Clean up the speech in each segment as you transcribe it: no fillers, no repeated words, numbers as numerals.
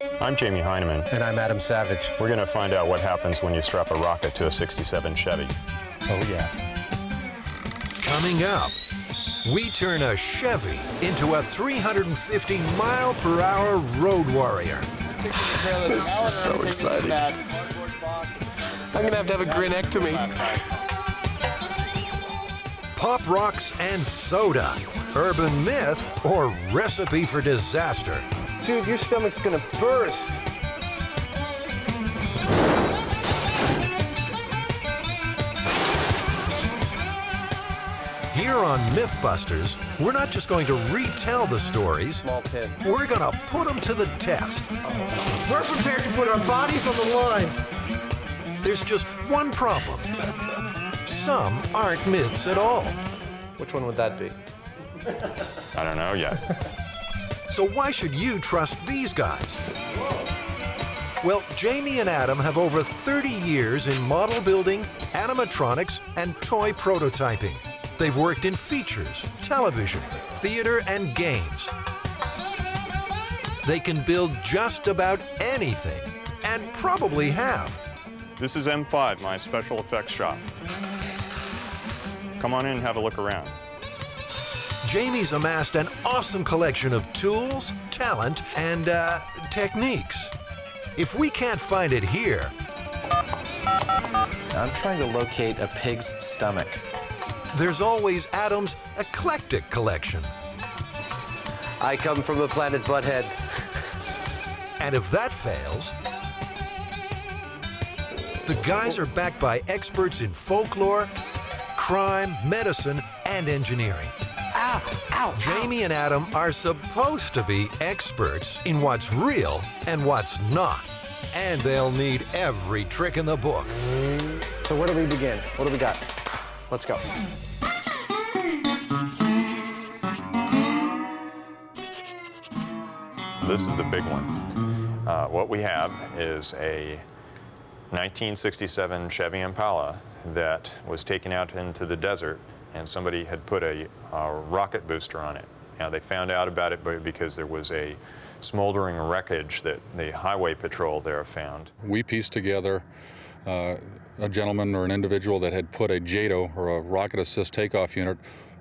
I'm Jamie Heineman. And I'm Adam Savage. We're going to find out what happens when you strap a rocket to a 67 Chevy. Oh, yeah. Coming up, we turn a Chevy into a 350-mile-per-hour road warrior. This is so exciting. I'm going to have a grinectomy. Pop rocks and soda. Urban myth or recipe for disaster. Dude, your stomach's going to burst. Here on Mythbusters, we're not just going to retell the stories. Small pin. We're going to put them to the test. We're prepared to put our bodies on the line. There's just one problem. Some aren't myths at all. Which one would that be? I don't know yet. So why should you trust these guys? Well, Jamie and Adam have over 30 years in model building, animatronics, and toy prototyping. They've worked in features, television, theater, and games. They can build just about anything, and probably have. This is M5, my special effects shop. Come on in and have a look around. Jamie's amassed an awesome collection of tools, talent, and techniques. If we can't find it here, I'm trying to locate a pig's stomach. there's always Adam's eclectic collection. I come from the planet Butthead. And if that fails, the guys are backed by experts in folklore, crime, medicine, and engineering. Ow, ow, Jamie and Adam are supposed to be experts in what's real and what's not. And they'll need every trick in the book. So where do we begin? What do we got? Let's go. This is the big one. What we have is a 1967 Chevy Impala that was taken out into the desert, and somebody had put a rocket booster on it. Now, they found out about it because there was a smoldering wreckage that the highway patrol there found. We pieced together a gentleman or an individual that had put a JATO, or a rocket assist takeoff unit,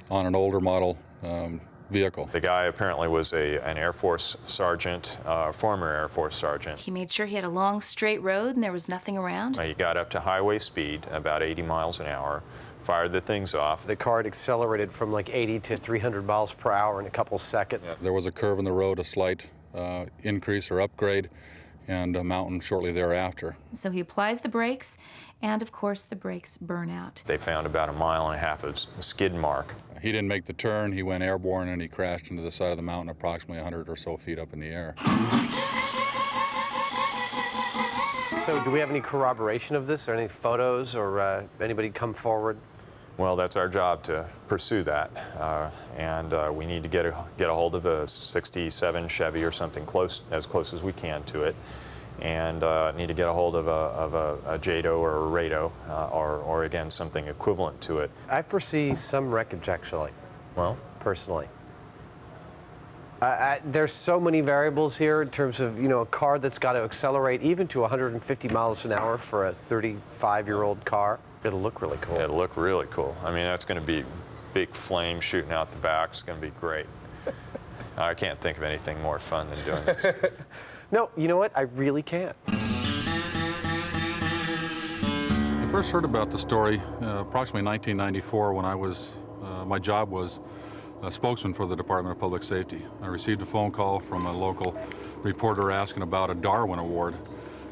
on an older model vehicle. The guy apparently was an Air Force sergeant, former Air Force sergeant. He made sure he had a long, straight road and there was nothing around. He got up to highway speed, about 80 miles an hour, fired the things off. The car had accelerated from like 80 to 300 miles per hour in a couple seconds. Yeah. There was a curve in the road, a slight increase or upgrade, and a mountain shortly thereafter. So he applies the brakes, and of course the brakes burn out. They found about 1.5 miles of skid mark. He didn't make the turn, he went airborne, and he crashed into the side of the mountain approximately 100 or so feet up in the air. So do we have any corroboration of this, or any photos, or anybody come forward? Well, that's our job to pursue that, and we need to get a hold of a 67 Chevy or something as close as we can to it, and need to get a hold of a JATO or a RATO, or again something equivalent to it. I foresee some wreckage, actually. Well, personally, there's so many variables here in terms of, you know, a car that's got to accelerate even to 150 miles an hour for a 35-year-old car. It'll look really cool. It'll look really cool. I mean, that's going to be big flame shooting out the back. It's going to be great. I can't think of anything more fun than doing this. No, you know what? I really can't. I first heard about the story approximately 1994 when I was, my job was a spokesman for the Department of Public Safety. I received a phone call from a local reporter asking about a Darwin Award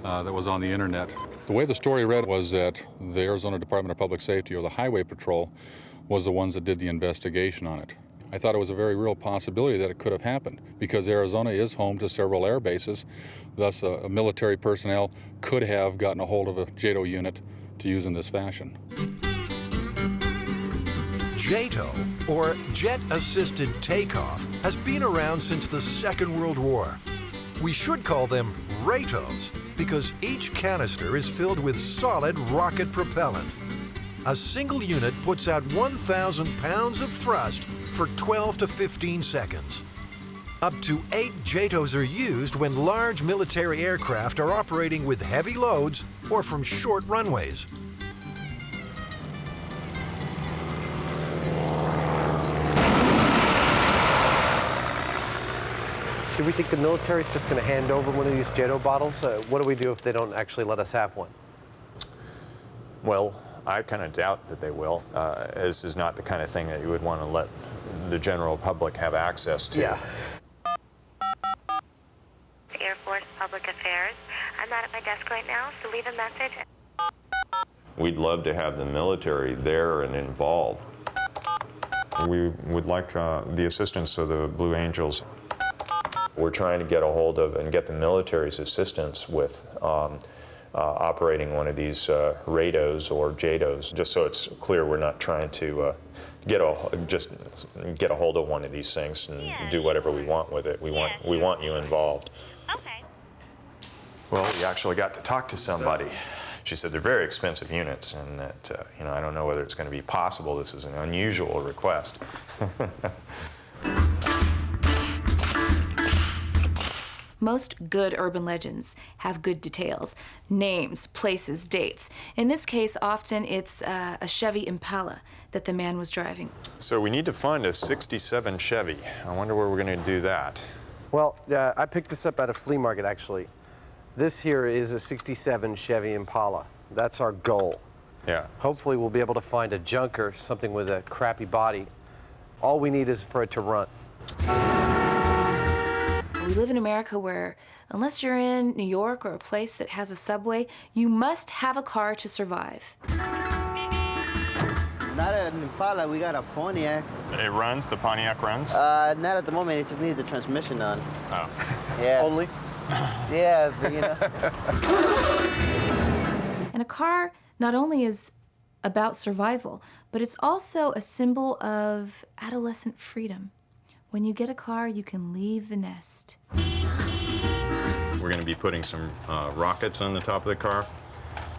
that was on the internet. The way the story read was that the Arizona Department of Public Safety, or the Highway Patrol, was the ones that did the investigation on it. I thought it was a very real possibility that it could have happened, because Arizona is home to several air bases. Thus, military personnel could have gotten a hold of a JATO unit to use in this fashion. JATO, or Jet Assisted Takeoff, has been around since the Second World War. We should call them RATOs, because each canister is filled with solid rocket propellant. A single unit puts out 1,000 pounds of thrust for 12 to 15 seconds. Up to 8 JATOs are used when large military aircraft are operating with heavy loads or from short runways. Do we think the military's just going to hand over one of these JATO bottles? What do we do if they don't actually let us have one? Well, I kind of doubt that they will. This is not the kind of thing that you would want to let the general public have access to. Yeah. Air Force Public Affairs. I'm not at my desk right now, so leave a message. We'd love to have the military there and involved. We would like the assistance of the Blue Angels. We're trying to get a hold of and get the military's assistance with operating one of these rados or JATOs, just so it's clear we're not trying to get a hold of one of these things and do whatever we want with it. We want you involved. Okay. Well, we actually got to talk to somebody. She said they're very expensive units, and that I don't know whether it's going to be possible. This is an unusual request. Most good urban legends have good details, names, places, dates. In this case, often it's a Chevy Impala that the man was driving. So we need to find a '67 Chevy. I wonder where we're going to do that. Well, I picked this up at a flea market, actually. This here is a '67 Chevy Impala. That's our goal. Yeah. Hopefully we'll be able to find a junker, something with a crappy body. All we need is for it to run. We live in America where, unless you're in New York or a place that has a subway, you must have a car to survive. Not an Impala, we got a Pontiac. It runs? The Pontiac runs? Not at the moment, it just needed the transmission on. Oh. Yeah. Only? Yeah, but you know. And a car not only is about survival, but it's also a symbol of adolescent freedom. When you get a car, you can leave the nest. We're going to be putting some rockets on the top of the car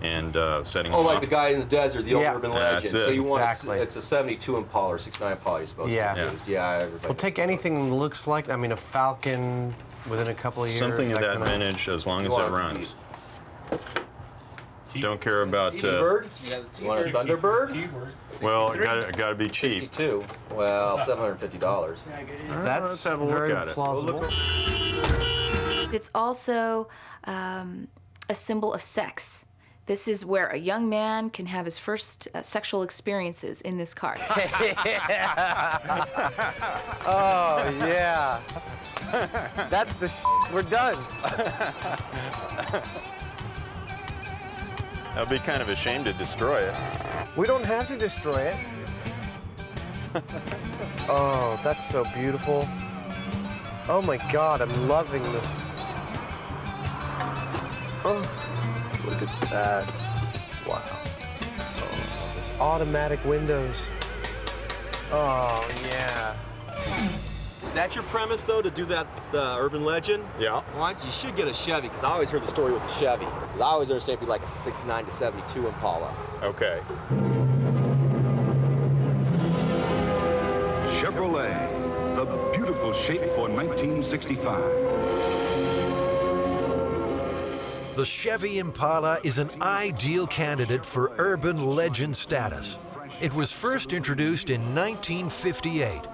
and setting them Oh, like off. the guy in the desert, the old Yeah. urban That's legend. it. So you want Exactly. it's a 72 Impala or 69 Impala you're supposed Yeah. to use. Yeah, everybody. We'll take anything that looks like, I mean, a Falcon within a couple of years. Something of that kind of- vintage, as long You as it want it to runs. Don't care about. T-Bird? You want a Thunderbird? Well, it got to be cheap. 62. Well, $750. That's let's have a look very at it. plausible. It's also a symbol of sex. This is where a young man can have his first sexual experiences in this car. Oh, yeah. That's the we're done. I'll be kind of ashamed to destroy it. We don't have to destroy it. Oh, that's so beautiful. Oh my God, I'm loving this. Oh, look at that. Wow. Oh, this automatic windows. Oh, yeah. Is that your premise, though, to do that urban legend? Yeah. Why don't you should get a Chevy, because I always heard the story with the Chevy. Because I always understand it'd be like a 69 to 72 Impala. Okay. Chevrolet, the beautiful shape for 1965. The Chevy Impala is an ideal candidate for urban legend status. It was first introduced in 1958.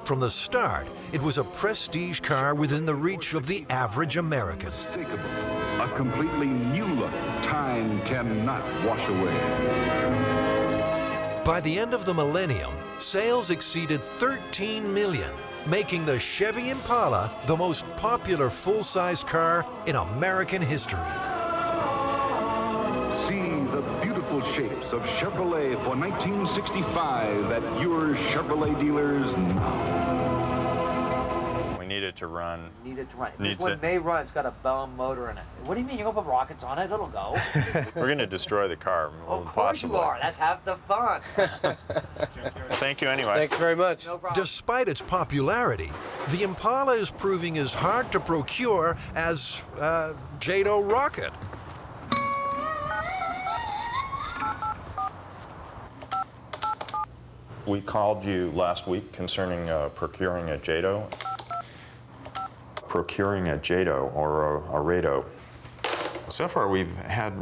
From the start, it was a prestige car within the reach of the average American. A completely new look time cannot wash away. By the end of the millennium, sales exceeded 13 million, making the Chevy Impala the most popular full-size car in American history. See the beautiful shapes of Chevrolet for 1965 at your Chevrolet dealers now. We need it to run. Need it to run. This Needs one it. may run. It's got a bomb motor in it. What do you mean? You're gonna put rockets on it? It'll go. We're going to destroy the car. Of course you are. That's half the fun. Thank you anyway. Thanks very much. No problem. Despite its popularity, the Impala is proving as hard to procure as JATO rocket. We called you last week concerning procuring a JATO. procuring a JATO or a RATO. So far, we've had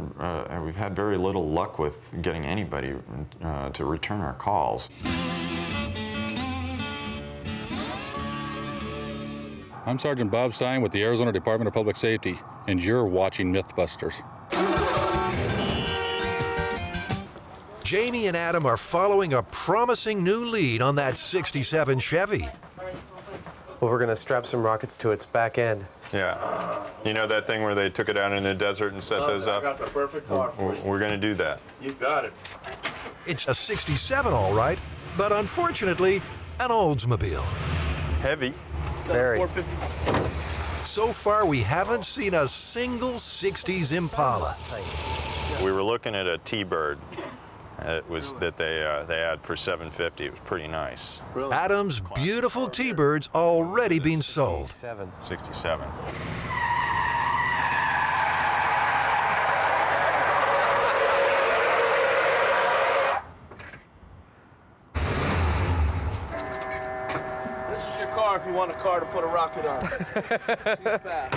very little luck with getting anybody to return our calls. I'm Sergeant Bob Stein with the Arizona Department of Public Safety, and you're watching Mythbusters. Jamie and Adam are following a promising new lead on that 67 Chevy. Well, we're going to strap some rockets to its back end. Yeah. You know that thing where they took it out in the desert and set those up? I got the perfect car for you. We're going to do that. You got it. It's a 67, all right, but unfortunately, an Oldsmobile. Heavy. Very. 450. So far, we haven't seen a single 60s Impala. We were looking at a T-Bird. It was that they had for $750. It was pretty nice. Adam's beautiful T-Birds already been sold. 67. This is your car if you want a car to put a rocket on. She's fast.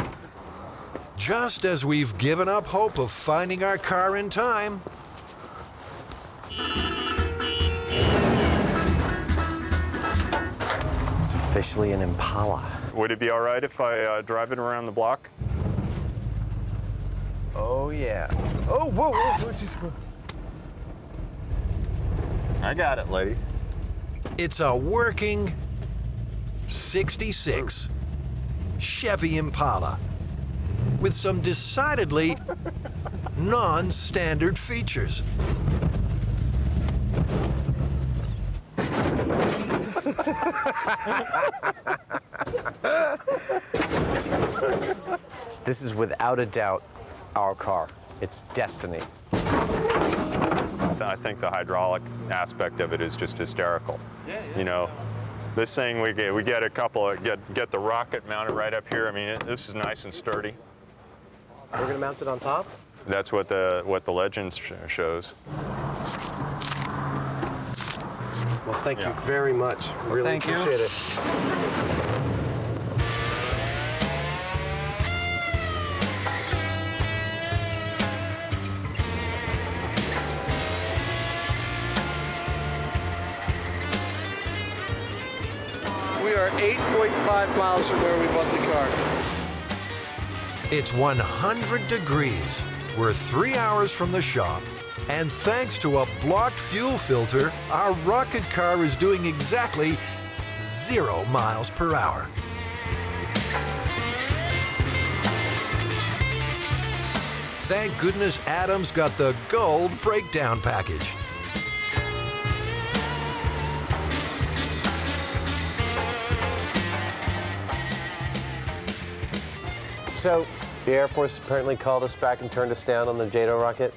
Just as we've given up hope of finding our car in time, It's officially an Impala. Would it be all right if I drive it around the block? Oh, yeah. Oh, whoa, whoa. I got it, lady. it's a working 66 Chevy Impala with some decidedly non-standard features. This is without a doubt our car. It's destiny. I think the hydraulic aspect of it is just hysterical. You know, this thing we get a couple get the rocket mounted right up here. I mean, this is nice and sturdy. We're gonna mount it on top? That's what the legend shows. Well, thank you very much. Really appreciate it. We are 8.5 miles from where we bought the car. It's 100 degrees. We're 3 hours from the shop. And thanks to a blocked fuel filter, our rocket car is doing exactly 0 miles per hour. Thank goodness Adam's got the gold breakdown package. So, the Air Force apparently called us back and turned us down on the JATO rocket?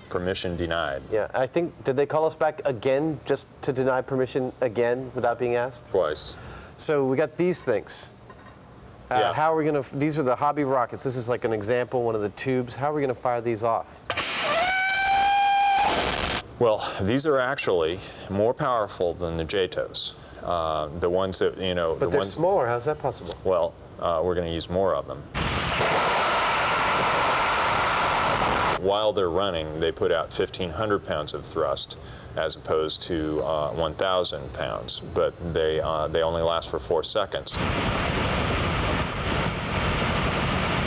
Permission denied. Yeah, I think, did they call us back again just to deny permission again without being asked? Twice. So we got these things. Yeah. How are we gonna, these are the hobby rockets. This is like an example, one of the tubes. How are we gonna fire these off? Well, these are actually more powerful than the JATOs. The ones that, you know... But they're smaller, how's that possible? Well, we're going to use more of them. While they're running, they put out 1,500 pounds of thrust as opposed to 1,000 pounds, but they only last for 4 seconds.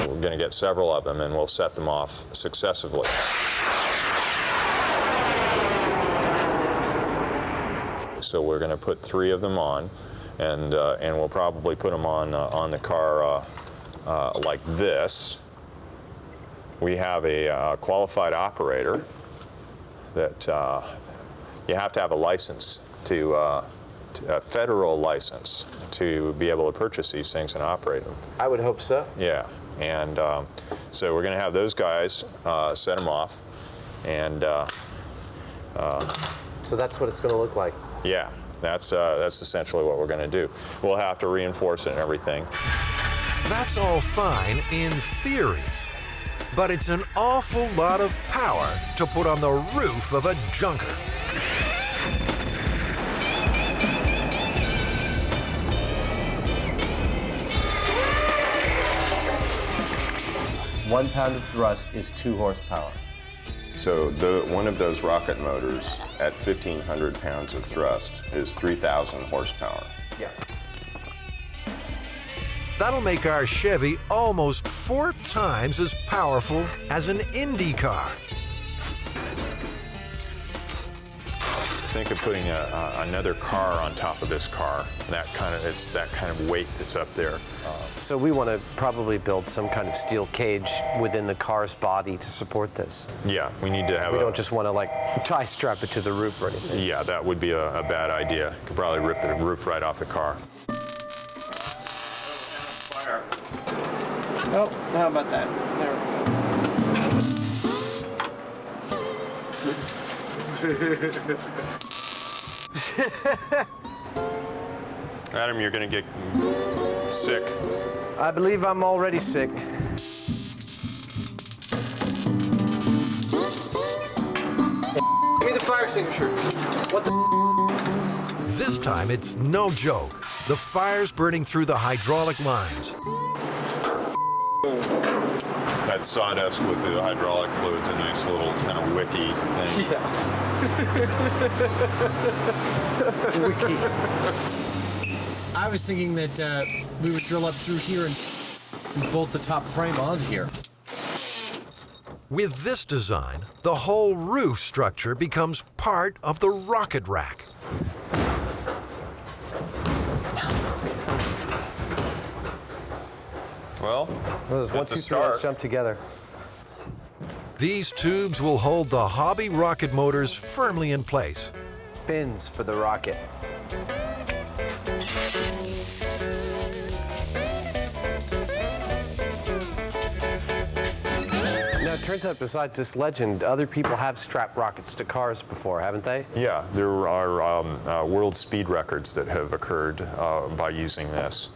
We're going to get several of them, and we'll set them off successively. So we're going to put 3 of them on, and we'll probably put them on the car like this. We have a qualified operator that you have to have a license a federal license to be able to purchase these things and operate them. I would hope so. Yeah, and so we're going to have those guys set them off, and so that's what it's going to look like. yeah, that's essentially what we're going to do. We'll have to reinforce it and everything. That's all fine in theory, but it's an awful lot of power to put on the roof of a junker. 1 pound of thrust is 2 horsepower. So one of those rocket motors at 1,500 pounds of thrust is 3,000 horsepower. Yeah. That'll make our Chevy almost 4 times as powerful as an Indy car. Think of putting another car on top of this car. It's that kind of weight that's up there. So we want to probably build some kind of steel cage within the car's body to support this. Yeah, we need to have. We don't just want to like tie strap it to the roof or anything. Yeah, that would be a bad idea. Could probably rip the roof right off the car. Oh, how about that? There Adam, you're going to get sick. I believe I'm already sick. Give me the fire extinguisher. What the? This time, it's no joke. The fire's burning through the hydraulic lines. That sawdust with the hydraulic fluid's a nice little kind of wicky thing. Yeah. Wiki. I was thinking that we would drill up through here and bolt the top frame onto here. With this design, the whole roof structure becomes part of the rocket rack. Well, those 1, 2, 3, let's jump together. These tubes will hold the hobby rocket motors firmly in place. Fins for the rocket. Now, it turns out besides this legend, other people have strapped rockets to cars before, haven't they? Yeah, there are world speed records that have occurred by using this.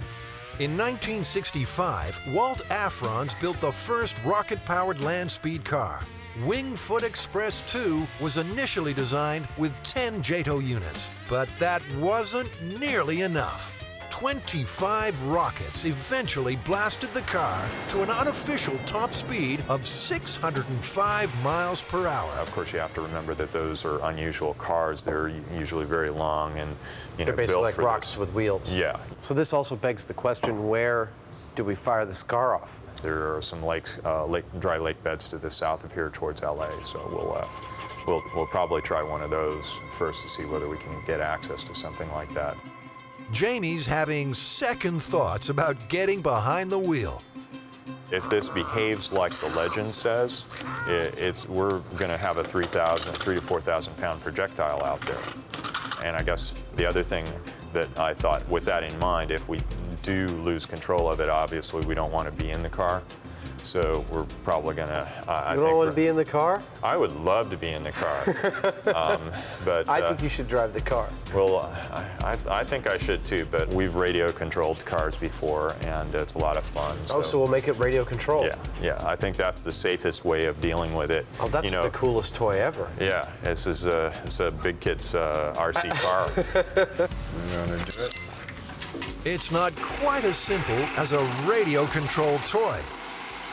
In 1965, Walt Afrons built the first rocket-powered land speed car. Wingfoot Express 2 was initially designed with 10 JATO units, but that wasn't nearly enough. 25 rockets eventually blasted the car to an unofficial top speed of 605 miles per hour. Of course, you have to remember that those are unusual cars. They're usually very long and they're basically built like for rocks this. with wheels. Yeah. So this also begs the question, where do we fire this car off? There are some lakes, dry lake beds to the south of here towards LA, so we'll probably try one of those first to see whether we can get access to something like that. Jamie's having second thoughts about getting behind the wheel. If this behaves like the legend says, we're going to have a 3,000 to 4,000 pound projectile out there. And I guess the other thing that I thought, with that in mind, if we do lose control of it, obviously we don't want to be in the car. So we're probably going to... You don't want to be in the car? I would love to be in the car. But I think you should drive the car. Well, I think I should too, but we've radio-controlled cars before, and it's a lot of fun. Oh, so we'll make it radio-controlled? Yeah, I think that's the safest way of dealing with it. Oh, that's the coolest toy ever. Yeah, it's a big kid's RC car. You want to do it? It's not quite as simple as a radio-controlled toy.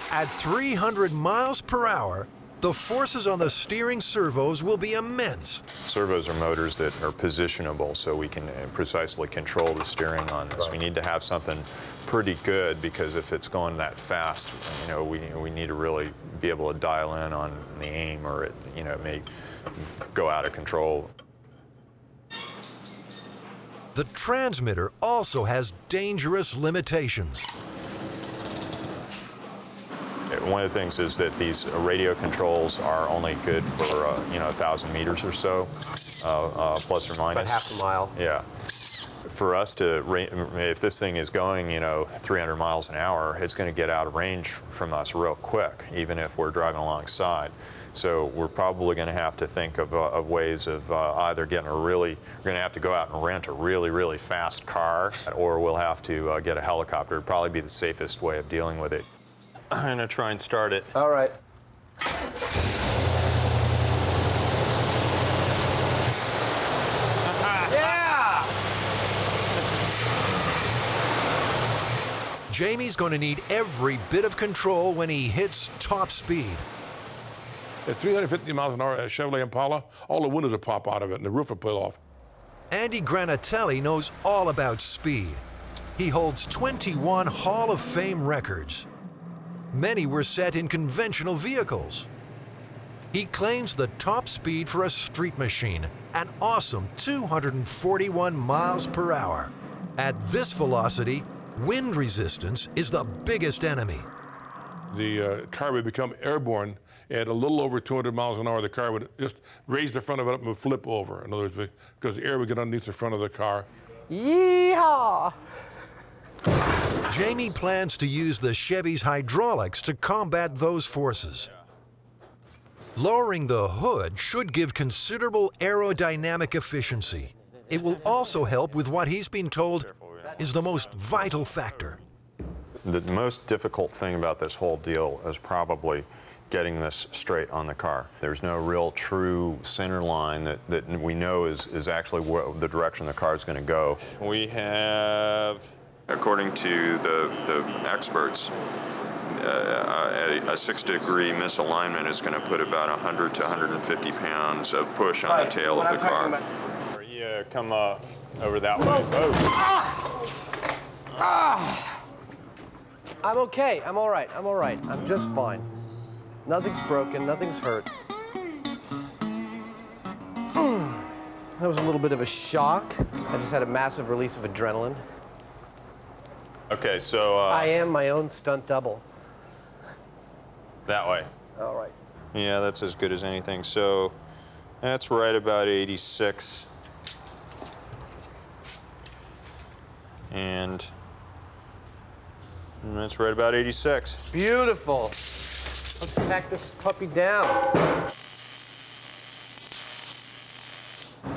At 300 miles per hour, the forces on the steering servos will be immense. Servos are motors that are positionable, so we can precisely control the steering on this. Right. We need to have something pretty good, because if it's going that fast, we need to really be able to dial in on the aim, or it may go out of control. The transmitter also has dangerous limitations. One of the things is that these radio controls are only good for 1,000 meters or so, plus or minus. About half a mile. Yeah. For us to, if this thing is going 300 miles an hour, it's going to get out of range from us real quick, even if we're driving alongside. So we're probably going to have to think of ways of either getting we're going to have to go out and rent a really, really fast car, or we'll have to get a helicopter. It'd probably be the safest way of dealing with it. I'm going to try and start it. All right. Yeah! Jamie's going to need every bit of control when he hits top speed. At 350 miles an hour, a Chevrolet Impala, all the windows will pop out of it and the roof will peel off. Andy Granatelli knows all about speed. He holds 21 Hall of Fame records. Many were set in conventional vehicles. He claims the top speed for a street machine, an awesome 241 miles per hour. At this velocity, wind resistance is the biggest enemy. The car would become airborne at a little over 200 miles an hour. The car would just raise the front of it up and would flip over. In other words, because the air would get underneath the front of the car. Yeehaw! Jamie plans to use the Chevy's hydraulics to combat those forces. Lowering the hood should give considerable aerodynamic efficiency. It will also help with what he's been told is the most vital factor. The most difficult thing about this whole deal is probably getting this straight on the car. There's no real true center line that we know is actually the direction the car is going to go. We have, according to the experts, a 6-degree misalignment is going to put about 100 to 150 pounds of push on the tail of the car. You come over that way. I'm okay. I'm all right. I'm all right. I'm just fine. Nothing's broken. Nothing's hurt. That was a little bit of a shock. I just had a massive release of adrenaline. Okay, so... I am my own stunt double. That way. All right. Yeah, that's as good as anything. So that's right about 86. And that's right about 86. Beautiful. Let's tack this puppy down.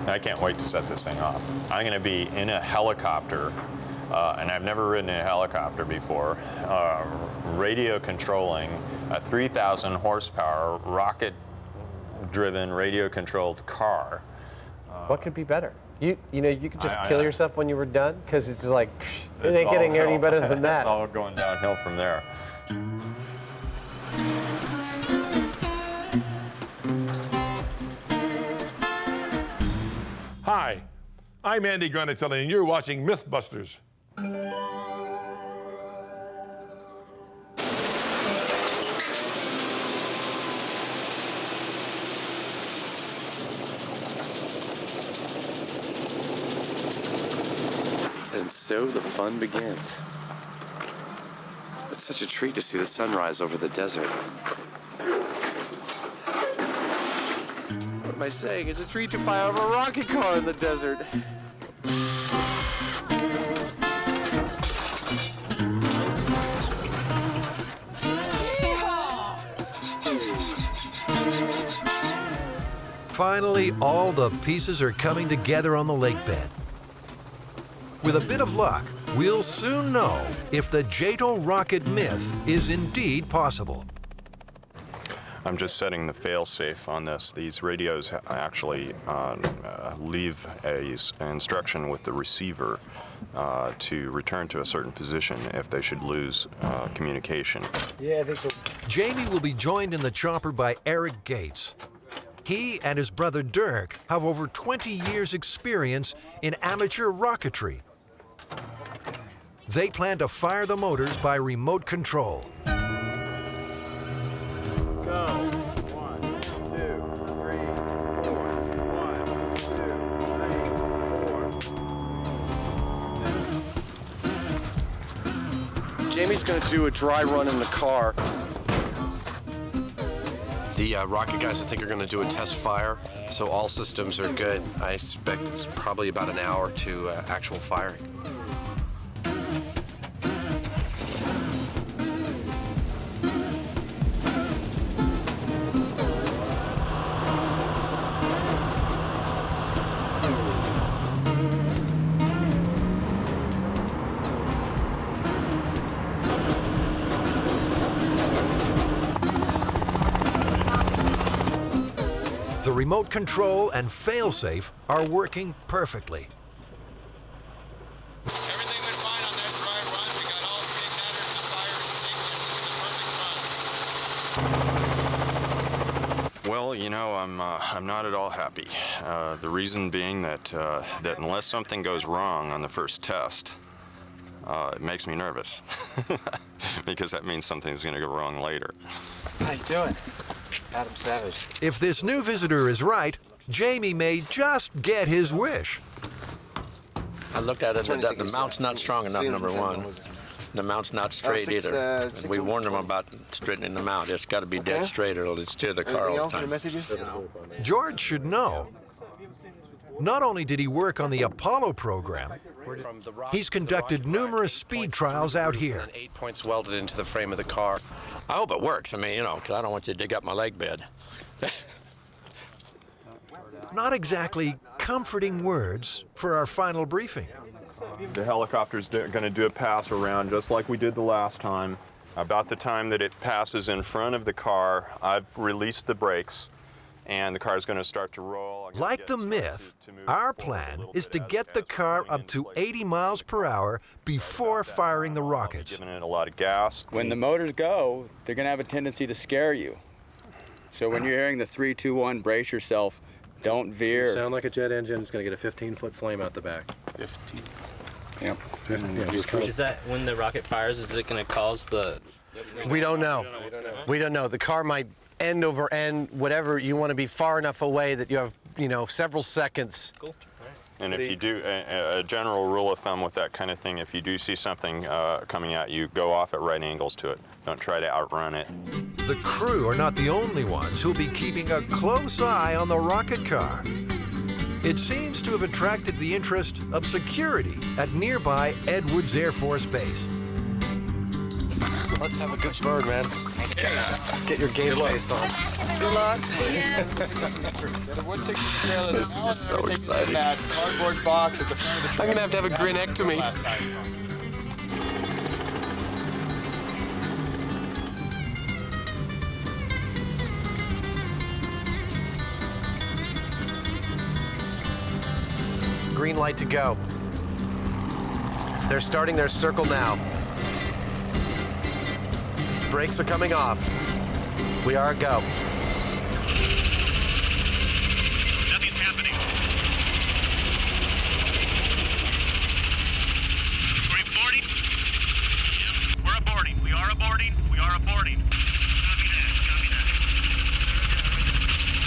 I can't wait to set this thing off. I'm going to be in a helicopter, and I've never ridden in a helicopter before, radio controlling a 3,000 horsepower rocket-driven radio-controlled car. What could be better? You know, you could just kill yourself when you were done, because it's just like, it It's ain't getting any better than that. It's all going downhill from there. Hi, I'm Andy Granatelli, and you're watching Mythbusters. And so the fun begins. It's such a treat to see the sunrise over the desert. What am I saying? It's a treat to fly over a rocket car in the desert. Finally, all the pieces are coming together on the lake bed. With a bit of luck, we'll soon know if the JATO rocket myth is indeed possible. I'm just setting the fail-safe on this. These radios actually leave an instruction with the receiver to return to a certain position if they should lose communication. Yeah, I think so. Jamie will be joined in the chopper by Eric Gates. He and his brother Dirk have over 20 years' experience in amateur rocketry. They plan to fire the motors by remote control. Go. 1, 2, 3, 4. 1, 2, 3, 4. Jamie's going to do a dry run in the car. The rocket guys, I think, are going to do a test fire, so all systems are good. I expect it's probably about an hour to actual firing. The remote control and fail-safe are working perfectly. Everything went fine on that dry run. We got all 3 Well, you know, I'm not at all happy. The reason being that that unless something goes wrong on the first test, it makes me nervous because that means something's going to go wrong later. How you doing? Adam Savage. If this new visitor is right, Jamie may just get his wish. I looked at it, the mount's not strong enough, number one. The mount's not straight either. We warned them about straightening the mount. It's got to be dead straight or it'll steer the car all the time. George should know. Not only did he work on the Apollo program, he's conducted numerous speed trials out here. 8 points welded into the frame of the car. I hope it works. I mean, you know, because I don't want you to dig up my leg bed. Not exactly comforting words for our final briefing. The helicopter's going to do a pass around just like we did the last time. About the time that it passes in front of the car, I've released the brakes and the car's going to start to roll. Like the Myth, our plan is to get the car up to 80 miles per hour before firing the rockets. Giving it a lot of gas. When the motors go, they're going to have a tendency to scare you. So when you're hearing the 3, 2, 1, brace yourself, don't veer. You sound like a jet engine. It's going to get a 15-foot flame out the back. 15. Yep. Is that when the rocket fires, is it going to cause the... We don't know. We don't know. The car might end over end, whatever. You want to be far enough away that you have, you know, several seconds. Cool. And if you do, a general rule of thumb with that kind of thing, if you do see something coming at you, go off at right angles to it. Don't try to outrun it. The crew are not the only ones who'll be keeping a close eye on the rocket car. It seems to have attracted the interest of security at nearby Edwards Air Force Base. Let's have a good bird, man. Get your game face on. Good luck. This is so exciting. That cardboard box at the front of the truck. I'm gonna have a grinectomy. Green light to go. They're starting their circle now. Brakes are coming off. We are a go. Nothing's happening. We're aborting? Yep, we're aborting. We are aborting. We are aborting. Copy that. Copy that.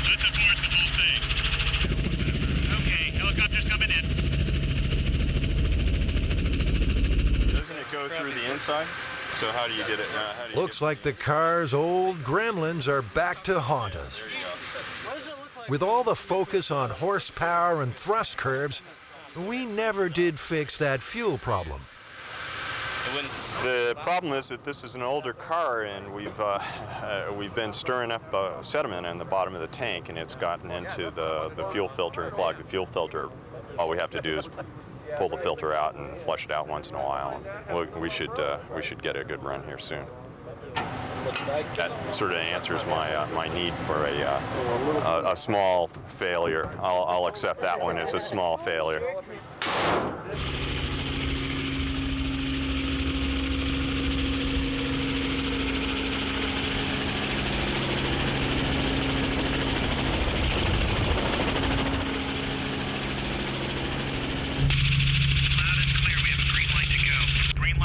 Let's abort the whole thing. Okay, helicopter's coming in. Doesn't it go through the inside? So how do you get it? Looks like the car's old gremlins are back to haunt us. With all the focus on horsepower and thrust curves, we never did fix that fuel problem. The problem is that this is an older car, and we've been stirring up sediment in the bottom of the tank, and it's gotten into the fuel filter and clogged the fuel filter. All we have to do is pull the filter out and flush it out once in a while. And we should get a good run here soon. That sort of answers my need for a small failure. I'll accept that one as a small failure.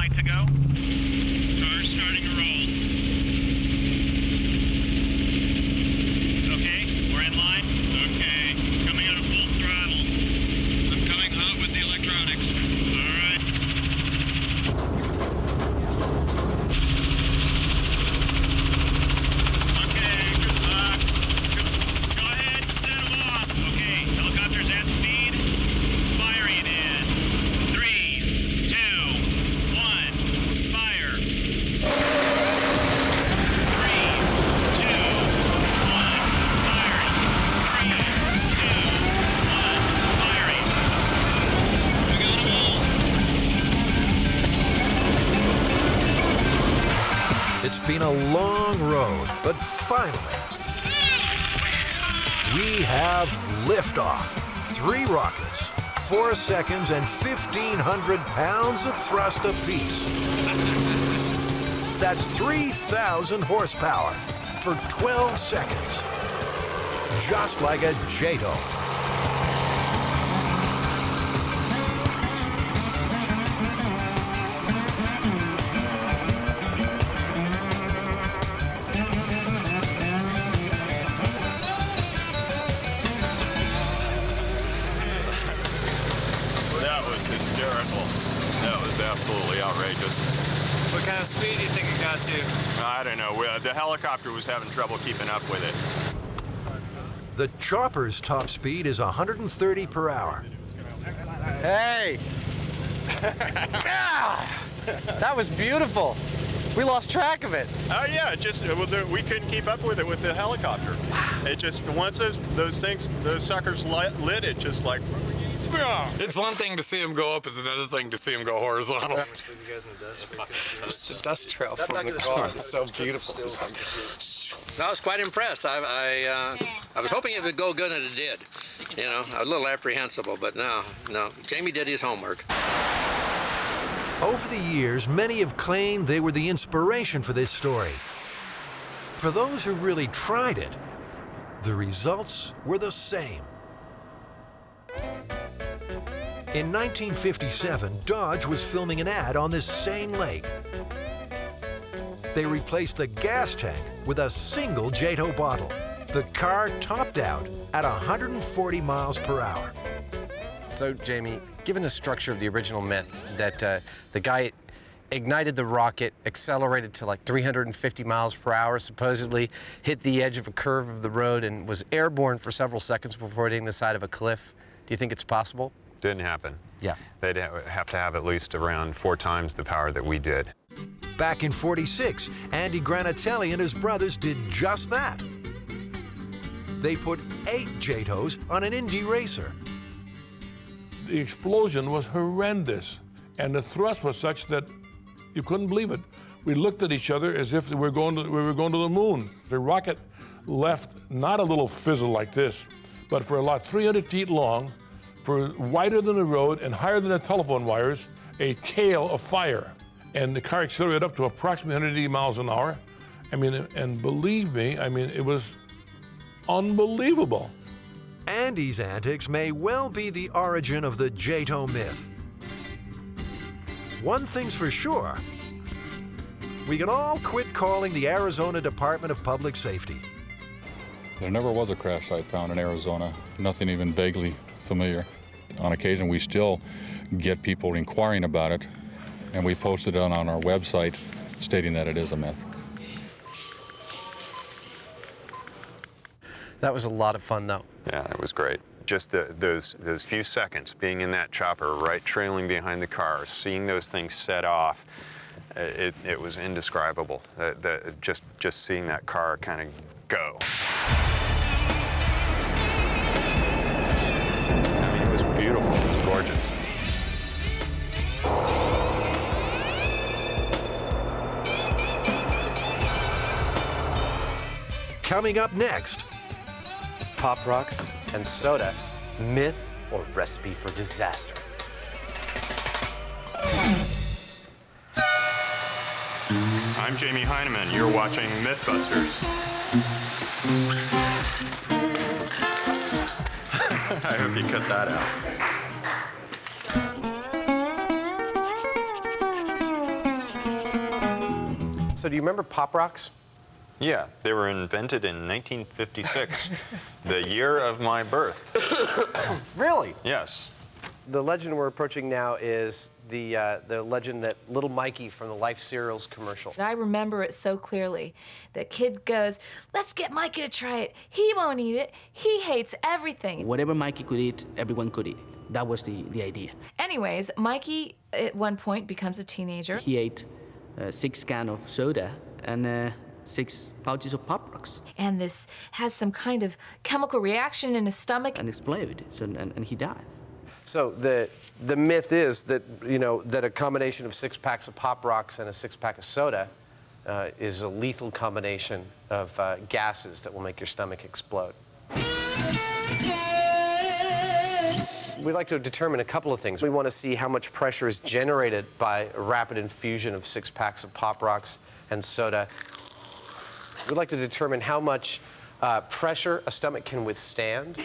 To go. Car's starting to roll. Okay, we're in line. Okay, coming out of full throttle. I'm coming hot with the electronics. All right. Okay, go ahead and set them off. Okay, helicopter's at speed. Firing in 3, 2, 1. Fire. 3, 2, 1, firing. 3, 2, 1, firing. We got them all. It's been a long road, but finally, we have liftoff. 3 rockets, 4 seconds, and 1,500 pounds of thrust apiece. That's 3,000 horsepower for 12 seconds. just like a JATO. That was hysterical. That was absolutely outrageous. What kind of speed do you think it got to? I don't know. The helicopter was having trouble keeping up with it. The chopper's top speed is 130 per hour. Hey! Ah! That was beautiful. We lost track of it. Oh yeah, we couldn't keep up with it with the helicopter. It just once those suckers lit, it just like. It's one thing to see him go up, it's another thing to see him go horizontal. Leave you guys in the dust. Just the dust trail from the car is so beautiful. I was quite impressed. I was hoping it would go good, and it did. You know, I was a little apprehensible, but no. Jamie did his homework. Over the years, many have claimed they were the inspiration for this story. For those who really tried it, the results were the same. In 1957, Dodge was filming an ad on this same lake. They replaced the gas tank with a single JATO bottle. The car topped out at 140 miles per hour. So, Jamie, given the structure of the original myth that the guy ignited the rocket, accelerated to like 350 miles per hour, supposedly hit the edge of a curve of the road and was airborne for several seconds before hitting the side of a cliff, do you think it's possible? Didn't happen. Yeah. They'd have to have at least around 4 times the power that we did. Back in '46, Andy Granatelli and his brothers did just that. They put 8 JATOs on an Indy racer. The explosion was horrendous, and the thrust was such that you couldn't believe it. We looked at each other as if we were going to the moon. The rocket left not a little fizzle like this, but for about 300 feet long, for wider than the road and higher than the telephone wires, a tail of fire. And the car accelerated up to approximately 180 miles an hour. I mean, and believe me, I mean, it was unbelievable. Andy's antics may well be the origin of the JATO myth. One thing's for sure, we can all quit calling the Arizona Department of Public Safety. There never was a crash site found in Arizona, nothing even vaguely familiar. On occasion, we still get people inquiring about it, and we posted it on our website stating that it is a myth. That was a lot of fun, though. Yeah, it was great. Just those few seconds being in that chopper, right trailing behind the car, seeing those things set off, it was indescribable. Just seeing that car kind of go. I mean, it was beautiful. It was gorgeous. Coming up next, Pop Rocks and soda, myth or recipe for disaster. I'm Jamie Heineman. You're watching Mythbusters. I hope you cut that out. So do you remember Pop Rocks? Yeah, they were invented in 1956, the year of my birth. Really? Yes. The legend we're approaching now is the legend that little Mikey from the Life Cereals commercial. I remember it so clearly. The kid goes, "Let's get Mikey to try it. He won't eat it. He hates everything." Whatever Mikey could eat, everyone could eat. That was the idea. Anyways, Mikey at one point becomes a teenager. He ate 6 cans of soda and 6 pouches of Pop Rocks. And this has some kind of chemical reaction in his stomach. And exploded, and he died. So the myth is that, you know, that a combination of 6 packs of Pop Rocks and a 6-pack of soda is a lethal combination of gases that will make your stomach explode. We'd like to determine a couple of things. We want to see how much pressure is generated by a rapid infusion of 6 packs of Pop Rocks and soda. We'd like to determine how much pressure a stomach can withstand.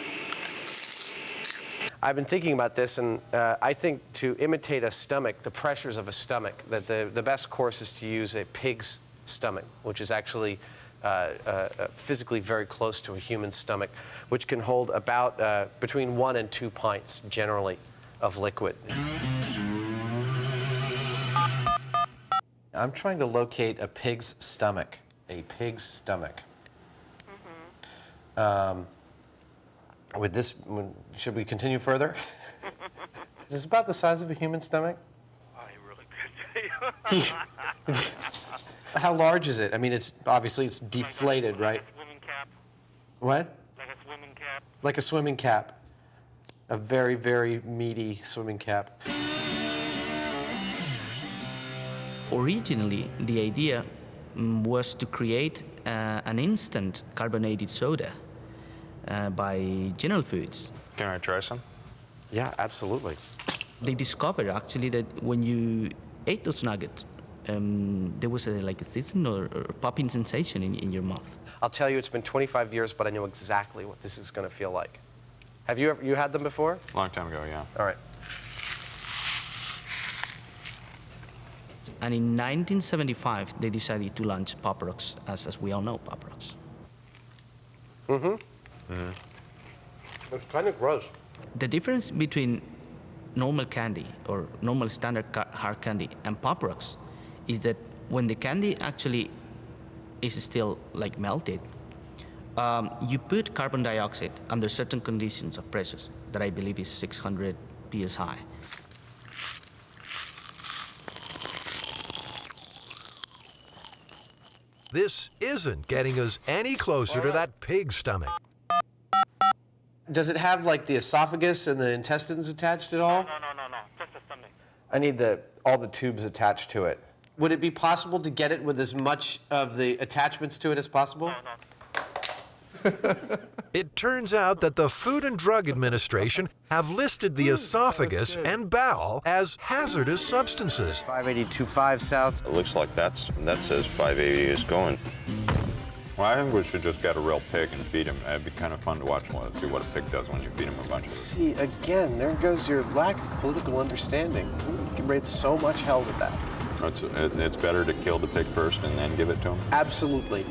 I've been thinking about this, and I think to imitate a stomach, the pressures of a stomach, that the best course is to use a pig's stomach, which is actually physically very close to a human stomach, which can hold about between 1 and 2 pints, generally, of liquid. I'm trying to locate a pig's stomach. A pig's stomach. Should we continue further? Is this about the size of a human stomach? I really could say. How large is it? I mean, it's obviously it's deflated, right? Like a swimming cap. What? Like a swimming cap. Like a swimming cap. A very, very meaty swimming cap. Originally, the idea was to create an instant carbonated soda by General Foods. Can I try some? Yeah, absolutely. They discovered actually that when you ate those nuggets, there was like a sizzling or popping sensation in your mouth. I'll tell you, it's been 25 years, but I know exactly what this is going to feel like. Have you had them before? Long time ago, yeah. All right. And in 1975, they decided to launch Pop Rocks, as we all know Pop Rocks. It's kind of gross. The difference between normal candy or normal standard hard candy and Pop Rocks is that when the candy actually is still like melted, you put carbon dioxide under certain conditions of pressures that I believe is 600 psi. This isn't getting us any closer to that pig stomach. Does it have like the esophagus and the intestines attached at all? No. Just the stomach. I need all the tubes attached to it. Would it be possible to get it with as much of the attachments to it as possible? No. It turns out that the Food and Drug Administration have listed the esophagus and bowel as hazardous substances. 58025 south. It looks like that says 580 is going. Well, I think we should just get a real pig and feed him. It'd be kind of fun to watch see what a pig does when you feed him a bunch of it. See, again, there goes your lack of political understanding. You can raise so much hell with that. It's better to kill the pig first and then give it to him? Absolutely.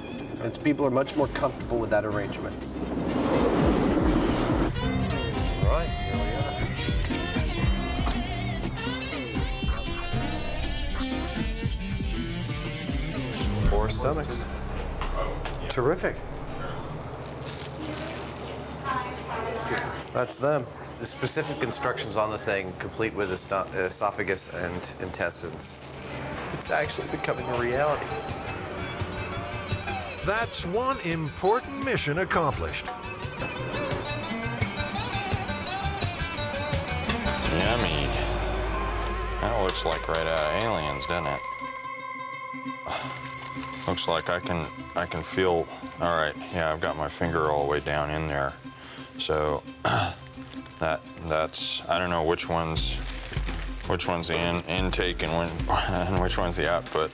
People are much more comfortable with that arrangement. All right, here we are. 4 stomachs. Terrific. That's them. The specific instructions on the thing, complete with esophagus and intestines. It's actually becoming a reality. That's one important mission accomplished. Yummy. That looks like right out of Aliens, doesn't it? Looks like I can feel. All right, yeah, I've got my finger all the way down in there. So that's I don't know which one's the intake and which one's the output.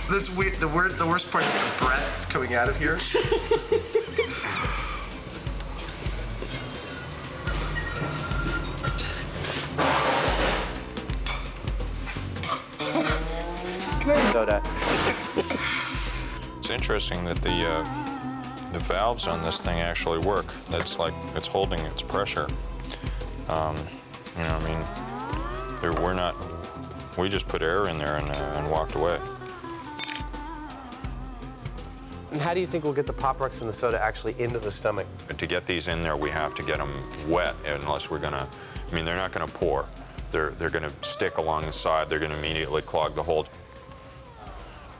The worst part is the breath coming out of here. Soda. It's interesting that the valves on this thing actually work. That's like it's holding its pressure. We just put air in there and walked away. And how do you think we'll get the Pop Rocks and the soda actually into the stomach? To get these in there, we have to get them wet, unless we're gonna. I mean, they're not gonna pour. They're gonna stick along the side. They're gonna immediately clog the hole.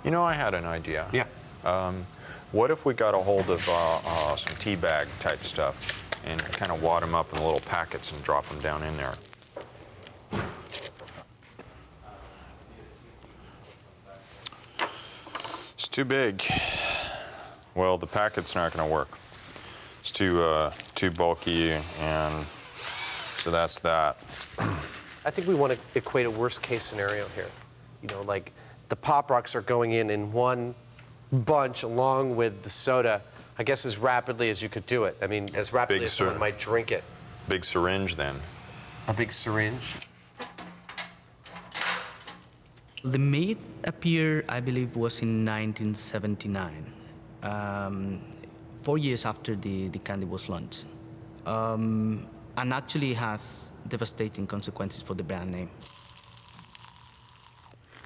You know, I had an idea. Yeah. What if we got a hold of some tea bag type stuff and kind of wad them up in little packets and drop them down in there? It's too big. Well, the packet's not going to work. It's too bulky, and so that's that. I think we want to equate a worst case scenario here. You know, like the Pop Rocks are going in one bunch along with the soda, I guess as rapidly as you could do it. I mean, as rapidly as someone might drink it. Big syringe then. A big syringe? The myth appeared, I believe, was in 1979, 4 years after the candy was launched, and actually has devastating consequences for the brand name.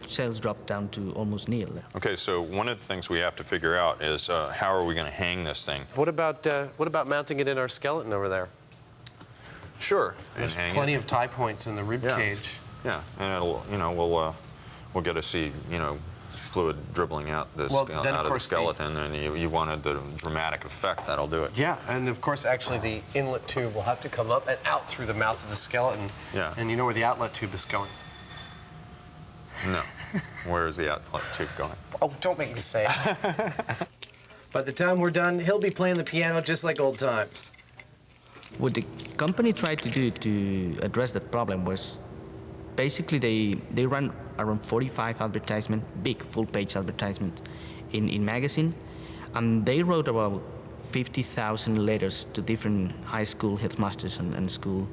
Sales dropped down to almost nil. Okay, so one of the things we have to figure out is how are we going to hang this thing? What about mounting it in our skeleton over there? Sure. There's plenty of tie points in the rib cage. Yeah, and it'll, you know, we'll get to see, you know, fluid dribbling out out of the skeleton, and you wanted the dramatic effect, that'll do it. Yeah, and of course, actually, the inlet tube will have to come up and out through the mouth of the skeleton. Yeah. And you know where the outlet tube is going? No. Where is the outlet tube going? Oh, don't make me say it. By the time we're done, he'll be playing the piano just like old times. What the company tried to do to address that problem was basically they ran around 45 advertisements, big full-page advertisements in magazine, and they wrote about 50,000 letters to different high school headmasters and school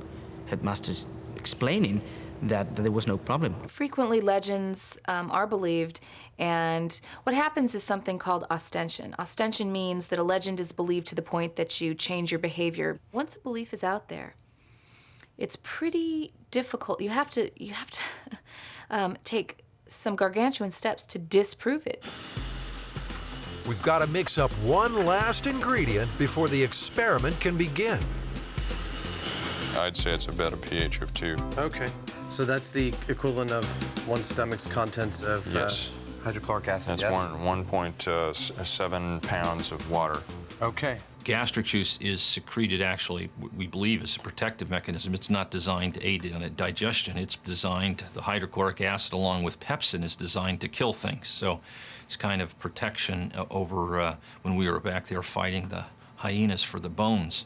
headmasters explaining that there was no problem. Frequently, legends are believed, and what happens is something called ostension. Ostension means that a legend is believed to the point that you change your behavior. Once a belief is out there, it's pretty difficult. You have to take some gargantuan steps to disprove it. We've got to mix up one last ingredient before the experiment can begin. I'd say it's about a pH of 2. Okay. So that's the equivalent of one stomach's contents of hydrochloric acid, That's 1.7 pounds of water. Okay. Gastric juice is secreted, actually, we believe, as a protective mechanism. It's not designed to aid in digestion. It's designed, the hydrochloric acid along with pepsin is designed to kill things. So it's kind of protection over when we were back there fighting the hyenas for the bones.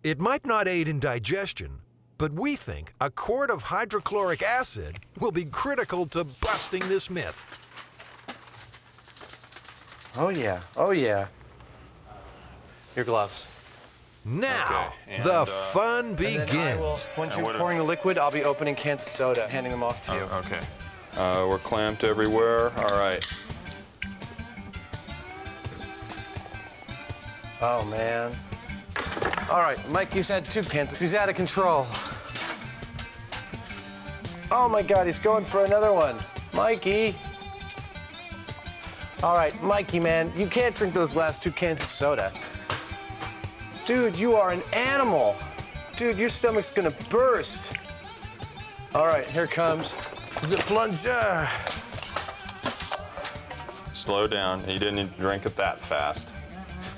It might not aid in digestion, but we think a quart of hydrochloric acid will be critical to busting this myth. Oh, yeah. Oh, yeah. Your gloves. Now, the fun begins. Once you're pouring the liquid, I'll be opening cans of soda, handing them off to you. Okay. We're clamped everywhere. All right. Oh, man. All right, Mike, he's had 2 cans. He's out of control. Oh, my God, he's going for another one. Mikey. All right, Mikey, man, you can't drink those last 2 cans of soda. Dude, you are an animal. Dude, your stomach's gonna burst. All right, here comes the plunger. Slow down. You didn't drink it that fast.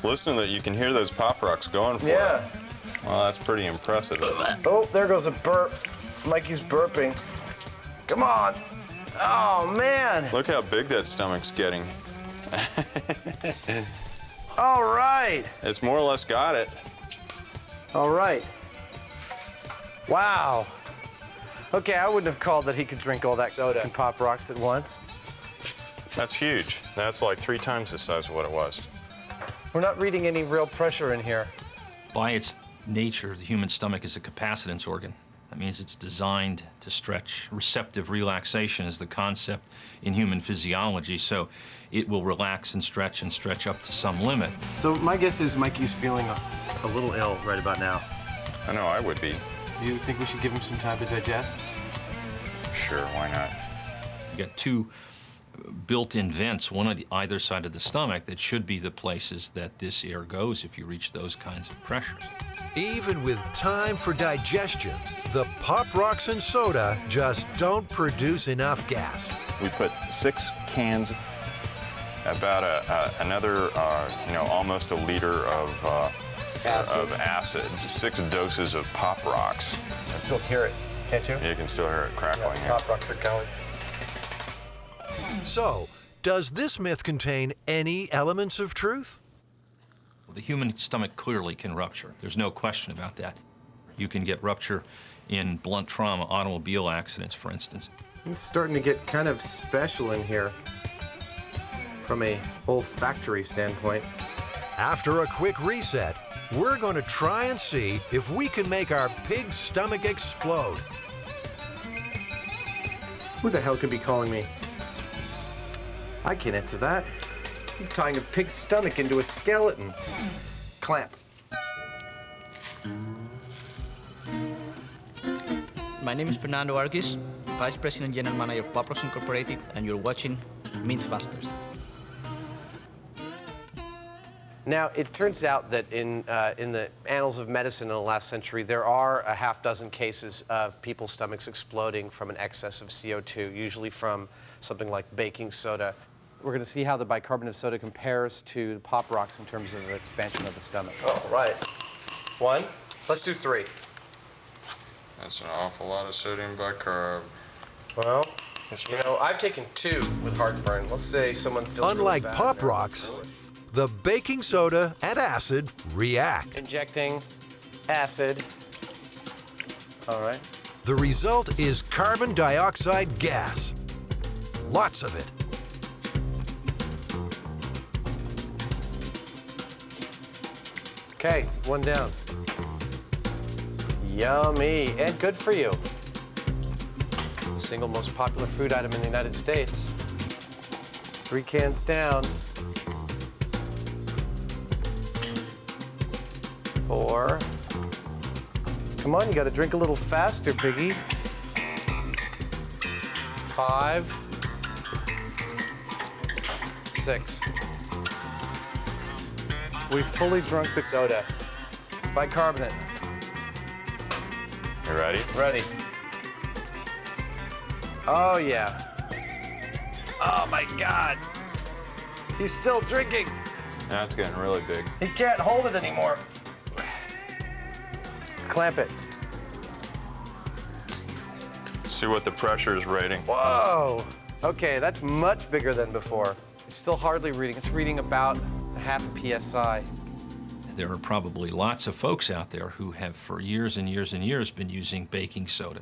Listen to that. You can hear those Pop Rocks going for it. Well, that's pretty impressive. Oh, there goes a burp. Mikey's burping. Come on. Oh, man. Look how big that stomach's getting. All right. It's more or less got it. All right. Wow. Okay, I wouldn't have called that he could drink all that soda and Pop Rocks at once. That's huge. That's like 3 times the size of what it was. We're not reading any real pressure in here. By its nature, the human stomach is a capacitance organ. That means it's designed to stretch. Receptive relaxation is the concept in human physiology, so it will relax and stretch up to some limit. So my guess is Mikey's feeling a little ill right about now. I know I would be. Do you think we should give him some time to digest? Sure, why not? You got 2 built-in vents, one on either side of the stomach, that should be the places that this air goes if you reach those kinds of pressures. Even with time for digestion, the Pop Rocks and soda just don't produce enough gas. We put 6 cans, about another, almost a liter of acid, 6 doses of Pop Rocks. I can still hear it, can't you? You can still hear it crackling. Yeah, Pop Rocks are going. So, does this myth contain any elements of truth? The human stomach clearly can rupture. There's no question about that. You can get rupture in blunt trauma, automobile accidents, for instance. It's starting to get kind of special in here. from a olfactory standpoint. After a quick reset, we're going to try and see if we can make our pig's stomach explode. Who the hell could be calling me? I can't answer that. I'm tying a pig's stomach into a skeleton. Clamp. My name is Fernando Arguis, Vice President General Manager of Pop Rocks Incorporated, and you're watching Mythbusters. Now, it turns out that in the annals of medicine in the last century, there are a half dozen cases of people's stomachs exploding from an excess of CO2, usually from something like baking soda. We're going to see how the bicarbonate of soda compares to Pop Rocks in terms of the expansion of the stomach. Oh, right. 1. Let's do 3. That's an awful lot of sodium bicarb. Well, you know, I've taken 2 with heartburn. Let's say someone feels Unlike really bad Pop now. Rocks, the baking soda and acid react. Injecting acid. All right. The result is carbon dioxide gas. Lots of it. Okay, 1 down. Yummy, and good for you. The single most popular food item in the United States. 3 cans down. 4. Come on, you gotta drink a little faster, piggy. 5. 6. We've fully drunk the Soda. Bicarbonate. You ready? Ready. Oh, yeah. Oh my God. He's still drinking. That's getting really big. He can't hold it anymore. Clamp it. See what the pressure is rating. Whoa. Okay, that's much bigger than before. It's still hardly reading. It's reading about half a PSI. There are probably lots of folks out there who have for years and years and years been using baking soda.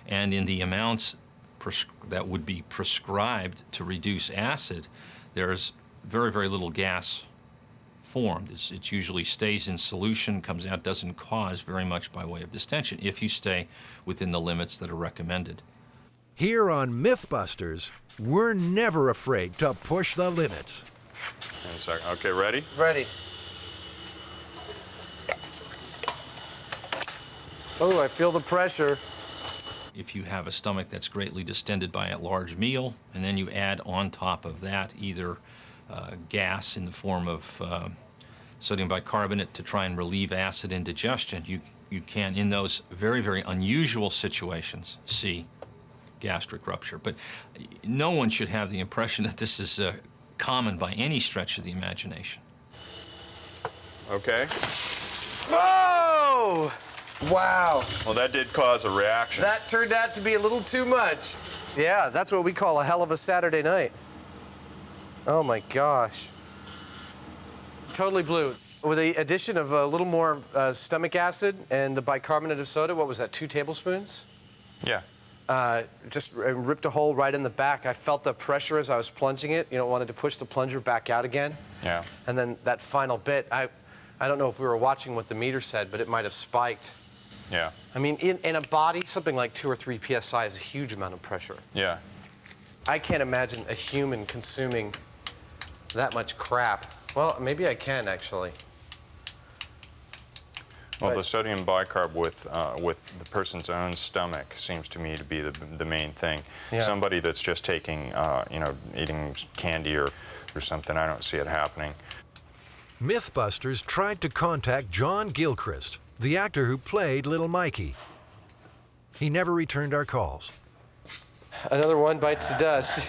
And in the amounts that would be prescribed to reduce acid, there's very, very little gas formed. It usually stays in solution, comes out, doesn't cause very much by way of distension if you stay within the limits that are recommended. Here on Mythbusters, we're never afraid to push the limits. 1 second. Okay, ready? Ready. Oh, I feel the pressure. If you have a stomach that's greatly distended by a large meal, and then you add on top of that either gas in the form of sodium bicarbonate to try and relieve acid indigestion, you can, in those very, very unusual situations, see gastric rupture. But no one should have the impression that this is common by any stretch of the imagination. Okay. Whoa! Wow. Well, that did cause a reaction. That turned out to be a little too much. Yeah, that's what we call a hell of a Saturday night. Oh my gosh. Totally blue. With the addition of a little more stomach acid and the bicarbonate of soda, what was that, 2 tablespoons? Yeah. Just ripped a hole right in the back. I felt the pressure as I was plunging it. You know, wanted to push the plunger back out again. Yeah. And then that final bit, I don't know if we were watching what the meter said, but it might have spiked. Yeah. I mean, in a body, something like 2 or 3 PSI is a huge amount of pressure. Yeah. I can't imagine a human consuming that much crap. Well, maybe I can, actually. Well, But- the sodium bicarb with the person's own stomach seems to me to be the main thing. Yeah. Somebody that's just taking, you know, eating candy or something, I don't see it happening. Mythbusters tried to contact John Gilchrist, the actor who played Little Mikey. He never returned our calls. Another one bites the dust.